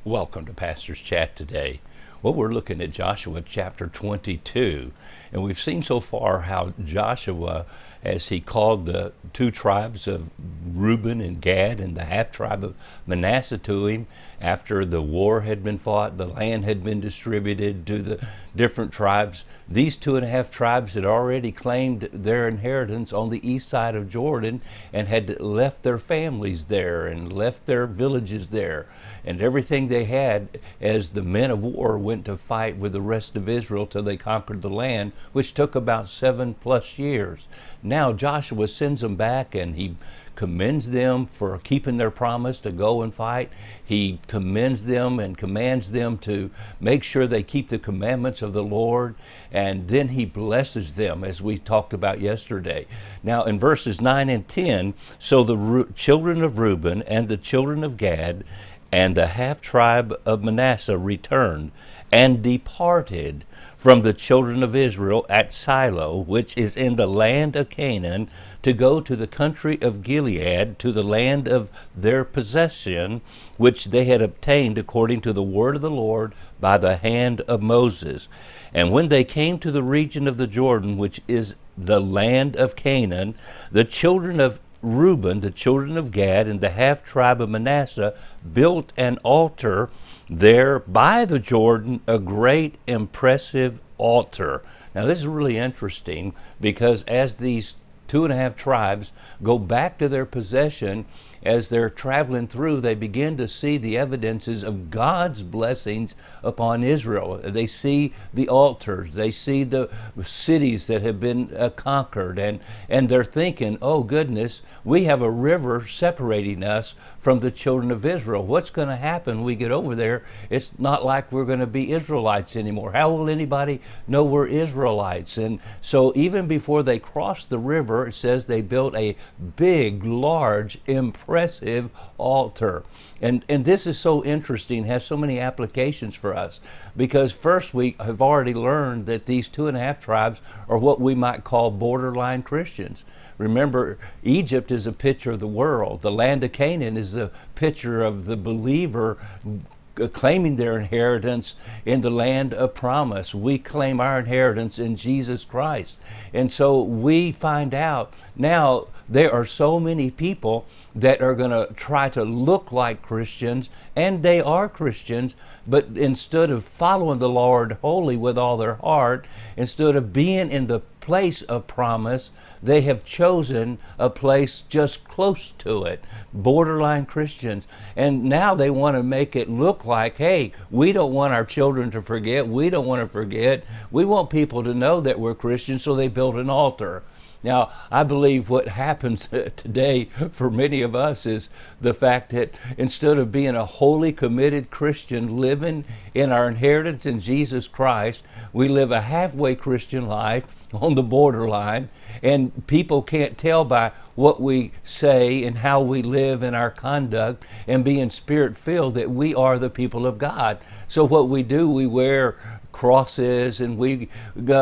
Welcome to Pastor's Chat today. Well, we're looking at Joshua chapter 22, and we've seen so far how Joshua, as he called the two tribes of Reuben and Gad and the half tribe of Manasseh to him, after the war had been fought, the land had been distributed to the different tribes. These 2.5 tribes had already claimed their inheritance on the east side of Jordan and had left their families there and left their villages there and everything they had as the men of war went to fight with the rest of Israel till they conquered the land, which took about 7+ years. Now Joshua sends them back and he commends them for keeping their promise to go and fight. He commends them and commands them to make sure they keep the commandments of the Lord, and then he blesses them, as we talked about yesterday. Now in verses 9 and 10, so the children of Reuben and the children of Gad and the half tribe of Manasseh returned and departed from the children of Israel at Shiloh, which is in the land of Canaan, to go to the country of Gilead, to the land of their possession, which they had obtained according to the word of the Lord by the hand of Moses. And when they came to the region of the Jordan, which is the land of Canaan, the children of Reuben, the children of Gad, and the half tribe of Manasseh built an altar there by the Jordan, a great impressive altar. Now this is really interesting because as these 2.5 tribes go back to their possession, as they're traveling through, they begin to see the evidences of God's blessings upon Israel. They see the altars, they see the cities that have been conquered, and they're thinking, oh goodness, we have a river separating us from the children of Israel. What's going to happen when we get over there? It's not like we're going to be Israelites anymore. How will anybody know we're Israelites? And so even before they crossed the river, it says they built a big, large, impressive altar. And this is so interesting, has so many applications for us, because first we have already learned that these 2.5 tribes are what we might call borderline Christians. Remember, Egypt is a picture of the world. The land of Canaan is a picture of the believer claiming their inheritance in the land of promise. We claim our inheritance in Jesus Christ. And so we find out now there are so many people that are going to try to look like Christians, and they are Christians, but instead of following the Lord wholly with all their heart, instead of being in the place of promise, they have chosen a place just close to it, borderline Christians. And now they want to make it look like, hey, we don't want our children to forget, we don't want to forget, we want people to know that we're Christians, so they build an altar. Now, I believe what happens today for many of us is the fact that instead of being a wholly committed Christian living in our inheritance in Jesus Christ, we live a halfway Christian life on the borderline, and people can't tell by what we say and how we live in our conduct and being spirit-filled that we are the people of God. So what we do, we wear crosses and we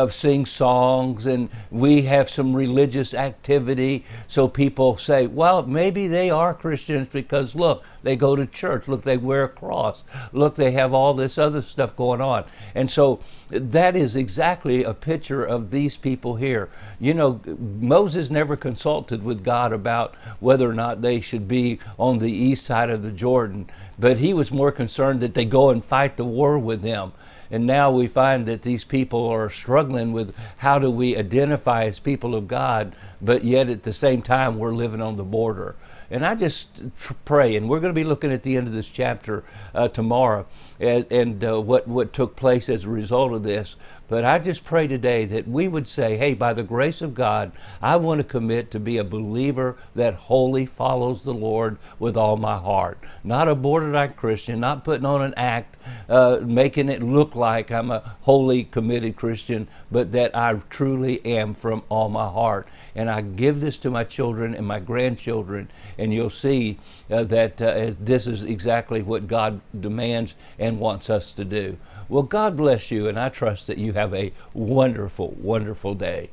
sing songs and we have some religious activity, so people say, well, maybe they are Christians because look, they go to church, look, they wear a cross, look, they have all this other stuff going on. And so that is exactly a picture of these people here. You know, Moses never consulted with God about whether or not they should be on the east side of the Jordan, but he was more concerned that they go and fight the war with them. And now we find that these people are struggling with how do we identify as people of God, but yet at the same time we're living on the border. And I just pray, and we're going to be looking at the end of this chapter tomorrow, and what took place as a result of this. But I just pray today that we would say, hey, by the grace of God, I want to commit to be a believer that wholly follows the Lord with all my heart. Not a borderline Christian, not putting on an act, making it look like I'm a wholly committed Christian, but that I truly am from all my heart. And I give this to my children and my grandchildren, and you'll see that this is exactly what God demands and wants us to do. Well, God bless you, and I trust that you have a wonderful, wonderful day.